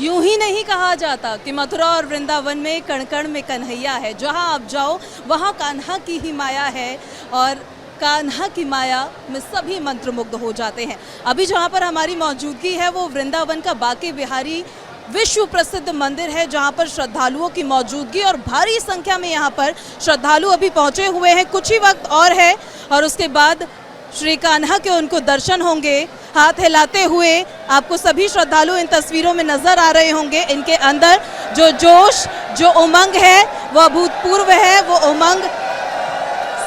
यूं ही नहीं कहा जाता कि मथुरा और वृंदावन में कण कण में कन्हैया है। जहां आप जाओ वहां कान्हा की ही माया है और कान्हा की माया में सभी मंत्रमुग्ध हो जाते हैं। अभी जहां पर हमारी मौजूदगी है वो वृंदावन का बांके बिहारी विश्व प्रसिद्ध मंदिर है, जहां पर श्रद्धालुओं की मौजूदगी और भारी संख्या में यहां पर श्रद्धालु अभी पहुंचे हुए हैं। कुछ ही वक्त और है और उसके बाद श्री कान्हा के उनको दर्शन होंगे। हाथ हिलाते हुए आपको सभी श्रद्धालु इन तस्वीरों में नजर आ रहे होंगे। इनके अंदर जो जोश, जो उमंग है वह अभूतपूर्व है। वो उमंग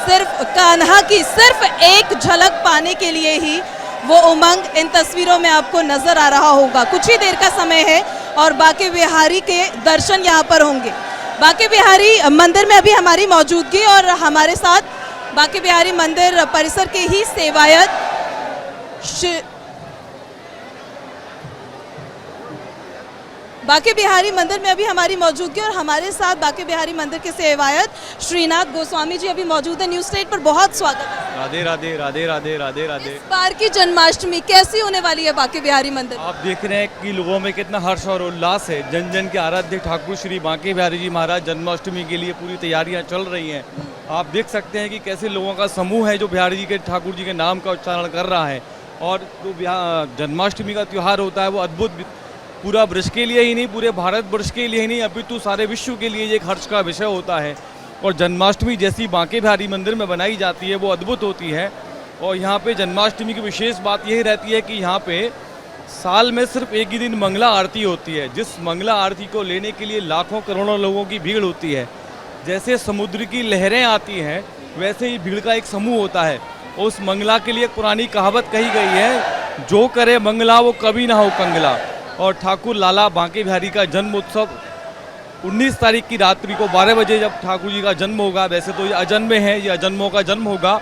सिर्फ कान्हा की सिर्फ एक झलक पाने के लिए ही वो उमंग इन तस्वीरों में आपको नजर आ रहा होगा। कुछ ही देर का समय है और बांके बिहारी के दर्शन यहाँ पर होंगे। बांके बिहारी मंदिर में अभी हमारी मौजूदगी और हमारे साथ बांके बिहारी मंदिर परिसर के ही सेवायत बांके बिहारी मंदिर में अभी हमारी मौजूदगी और हमारे साथ बांके बिहारी मंदिर के सेवायत श्रीनाथ गोस्वामी जी अभी मौजूद है। न्यूज़ स्टेट पर बहुत स्वागत है। राधे राधे राधे राधे राधे राधे। इस बार की जन्माष्टमी कैसी होने वाली है बांके बिहारी मंदिर? आप देख रहे हैं कि लोगों में कितना हर्ष और उल्लास है। जन जन के आराध्य ठाकुर श्री बांके बिहारी जी महाराज जन्माष्टमी के लिए पूरी तैयारियां चल रही हैं। आप देख सकते हैं कि कैसे लोगों का समूह है जो बिहारी जी के ठाकुर जी के नाम का उच्चारण कर रहा है। और जो जन्माष्टमी का त्यौहार होता है वो अद्भुत पूरा ब्रज के लिए ही नहीं, पूरे भारत वर्ष के लिए ही नहीं, अपितु सारे विश्व के लिए एक हर्ष का विषय होता है। और जन्माष्टमी जैसी बांके बिहारी मंदिर में बनाई जाती है वो अद्भुत होती है। और यहाँ पे जन्माष्टमी की विशेष बात यही रहती है कि यहाँ पे साल में सिर्फ एक ही दिन मंगला आरती होती है, जिस मंगला आरती को लेने के लिए लाखों करोड़ों लोगों की भीड़ होती है। जैसे समुद्र की लहरें आती हैं वैसे ही भीड़ का एक समूह होता है। उस मंगला के लिए एक पुरानी कहावत कही गई है, जो करे मंगला वो कभी ना हो कंगला। और ठाकुर लाला बांके बिहारी का जन्म उत्सव 19 तारीख की रात्रि को 12 बजे जब ठाकुर जी का जन्म होगा, वैसे तो ये अजन्मे हैं, ये अजन्मों का जन्म होगा।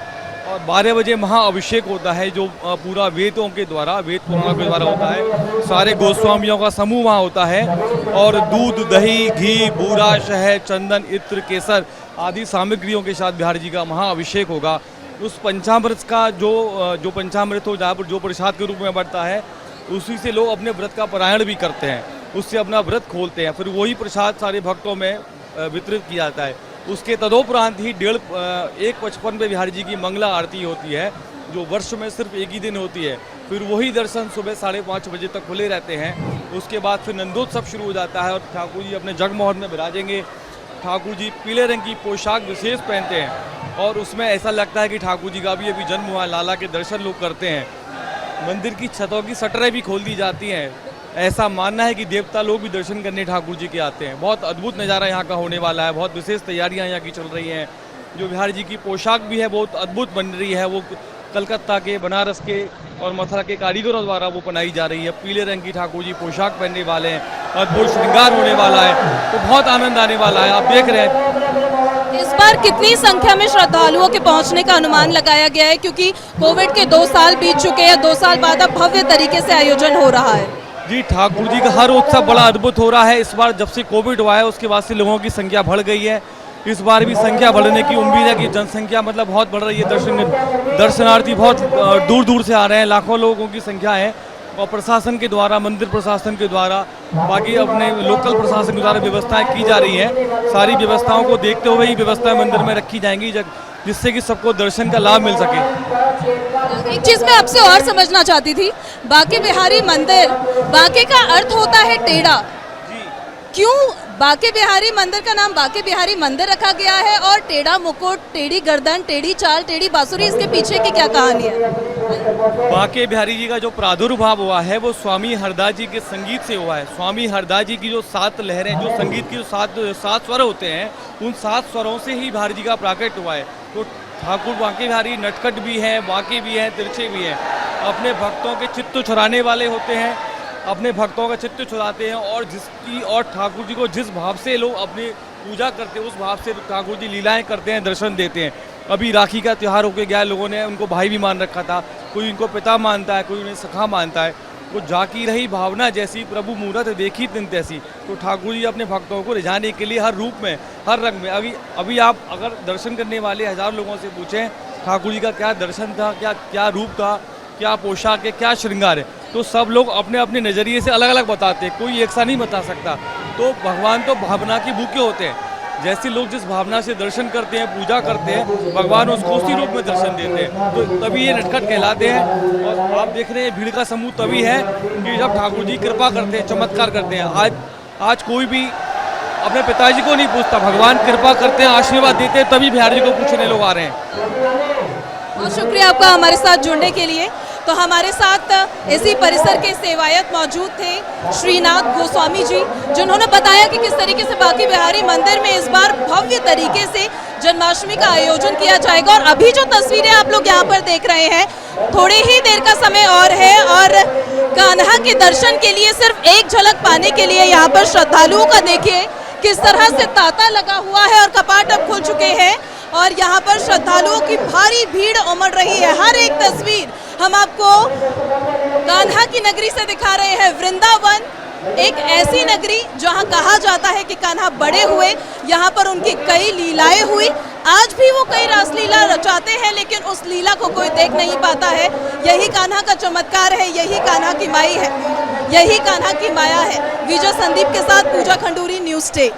और 12 बजे महाअभिषेक होता है जो पूरा वेदों के द्वारा, वेद पुराणों के द्वारा होता है। सारे गोस्वामियों का समूह वहाँ होता है और दूध, दही, घी, बूरा, शहद, चंदन, इत्र, केसर आदि सामग्रियों के साथ बिहारी जी का महाअभिषेक होगा। उस पंचामृत का जो पंचामृत हो जहाँ पर जो प्रसाद के रूप में बढ़ता है, उसी से लोग अपने व्रत का पारायण भी करते हैं, उससे अपना व्रत खोलते हैं। फिर वही प्रसाद सारे भक्तों में वितरित किया जाता है। उसके तदोपरांत ही 1:55 पे बिहारी जी की मंगला आरती होती है, जो वर्ष में सिर्फ एक ही दिन होती है। फिर वही दर्शन सुबह 5:30 बजे तक खुले रहते हैं। उसके बाद फिर नंदोत्सव शुरू हो जाता है और ठाकुर जी अपने जगमोहन में विराजेंगे। ठाकुर जी पीले रंग की पोशाक विशेष पहनते हैं और उसमें ऐसा लगता है कि ठाकुर जी का भी अभी जन्म हुआ। लाला के दर्शन लोग करते हैं। मंदिर की छतों की शटरें भी खोल दी जाती हैं। ऐसा मानना है कि देवता लोग भी दर्शन करने ठाकुर जी के आते हैं। बहुत अद्भुत नज़ारा यहाँ का होने वाला है। बहुत विशेष तैयारियाँ यहाँ की चल रही हैं। जो बिहारी जी की पोशाक भी है बहुत अद्भुत बन रही है। वो कलकत्ता के, बनारस के और मथुरा के कारीगरों द्वारा वो बनाई जा रही है। पीले रंग की ठाकुर जी पोशाक पहनने वाले हैं, अद्भुत श्रृंगार होने वाला है, तो बहुत आनंद आने वाला है। आप देख रहे हैं इस बार कितनी संख्या में श्रद्धालुओं के पहुंचने का अनुमान लगाया गया है, क्योंकि कोविड के 2 साल बीत चुके हैं। 2 साल बाद अब भव्य तरीके से आयोजन हो रहा है। जी, ठाकुर जी का हर उत्सव बड़ा अद्भुत हो रहा है। इस बार जब से कोविड हुआ है उसके बाद से लोगों की संख्या बढ़ गई है। इस बार भी संख्या बढ़ने की उम्मीद है कि जनसंख्या मतलब बहुत बढ़ रही है। दर्शनार्थी बहुत दूर दूर से आ रहे हैं, लाखों लोगों की संख्या है। और प्रशासन के द्वारा, मंदिर प्रशासन के द्वारा, बाकी अपने लोकल प्रशासन के द्वारा व्यवस्थाएं की जा रही हैं। सारी व्यवस्थाओं को देखते हुए ही व्यवस्थाएं मंदिर में रखी जाएंगी जिससे कि सबको दर्शन का लाभ मिल सके। एक चीज मैं आपसे और समझना चाहती थी, बांके बिहारी मंदिर, बांके का अर्थ होता है टेढ़ा। क्यों बांके बिहारी मंदिर का नाम बांके बिहारी मंदिर रखा गया है और टेढ़ा मुकुट, टेढ़ी गर्दन, टेढ़ी चाल, टेढ़ी बांसुरी, इसके पीछे की क्या कहानी है? बांके बिहारी जी का जो प्रादुर्भाव हुआ है वो स्वामी हरदास जी के संगीत से हुआ है। स्वामी हरदास जी की जो 7 लहरें, जो संगीत की जो 7 स्वर होते हैं, उन 7 स्वरों से ही बिहारी जी का प्राकट हुआ है। तो ठाकुर बांके बिहारी नटखट भी हैं, बांके भी हैं, तिरछे भी हैं। अपने भक्तों के चित्त चुराने वाले होते हैं, अपने भक्तों का चित्त चुराते हैं। और ठाकुर जी को जिस भाव से लोग अपनी पूजा करते हैं उस भाव से ठाकुर जी लीलाएं करते हैं, दर्शन देते हैं। अभी राखी का त्यौहार होके गया, लोगों ने उनको भाई भी मान रखा था, कोई उनको पिता मानता है, कोई उन्हें सखा मानता है। वो जाकी रही भावना जैसी, प्रभु मूरत देखी तिन तैसी। तो ठाकुर जी अपने भक्तों को रिझाने के लिए हर रूप में, हर रंग में, अभी आप अगर दर्शन करने वाले 1000 लोगों से पूछें ठाकुर जी का क्या दर्शन था, क्या रूप था, क्या पोशाक है, क्या श्रृंगार है, तो सब लोग अपने अपने नज़रिए से अलग अलग बताते हैं, कोई एक सा नहीं बता सकता। तो भगवान तो भावना के भूखे होते हैं, जैसे लोग जिस भावना से दर्शन करते हैं, पूजा करते हैं, भगवान उसको उसी रूप में दर्शन देते हैं। तो तभी ये नटखट कहलाते हैं। और आप देख रहे हैं भीड़ का समूह तभी है कि जब ठाकुर जी कृपा करते हैं, चमत्कार करते हैं। आज कोई भी अपने पिताजी को नहीं पूछता, भगवान कृपा करते हैं, आशीर्वाद देते हैं, तभी बिहारी जी को पूछने लोग आ रहे हैं। बहुत शुक्रिया आपका हमारे साथ जुड़ने के लिए। तो हमारे साथ इसी परिसर के सेवायत मौजूद थे श्रीनाथ गोस्वामी जी, जिन्होंने बताया कि किस तरीके से बांके बिहारी मंदिर में इस बार भव्य तरीके से जन्माष्टमी का आयोजन किया जाएगा। और अभी जो तस्वीरें आप लोग यहाँ पर देख रहे हैं, थोड़ी ही देर का समय और है और कान्हा के दर्शन के लिए सिर्फ एक झलक पाने के लिए यहाँ पर श्रद्धालुओं का देखिए किस तरह से तांता लगा हुआ है और कपाट अब खुल चुके हैं और यहाँ पर श्रद्धालुओं की भारी भीड़ उमड़ रही है। हर एक तस्वीर हम आपको कान्हा की नगरी से दिखा रहे हैं। वृंदावन एक ऐसी नगरी जहाँ कहा जाता है कि कान्हा बड़े हुए, यहाँ पर उनकी कई लीलाएं हुई। आज भी वो कई रासलीला रचाते हैं, लेकिन उस लीला को कोई देख नहीं पाता है। यही कान्हा का चमत्कार है, यही कान्हा की माई है, यही कान्हा की माया है। विजय संदीप के साथ पूजा खंडूरी, न्यूज़ 10।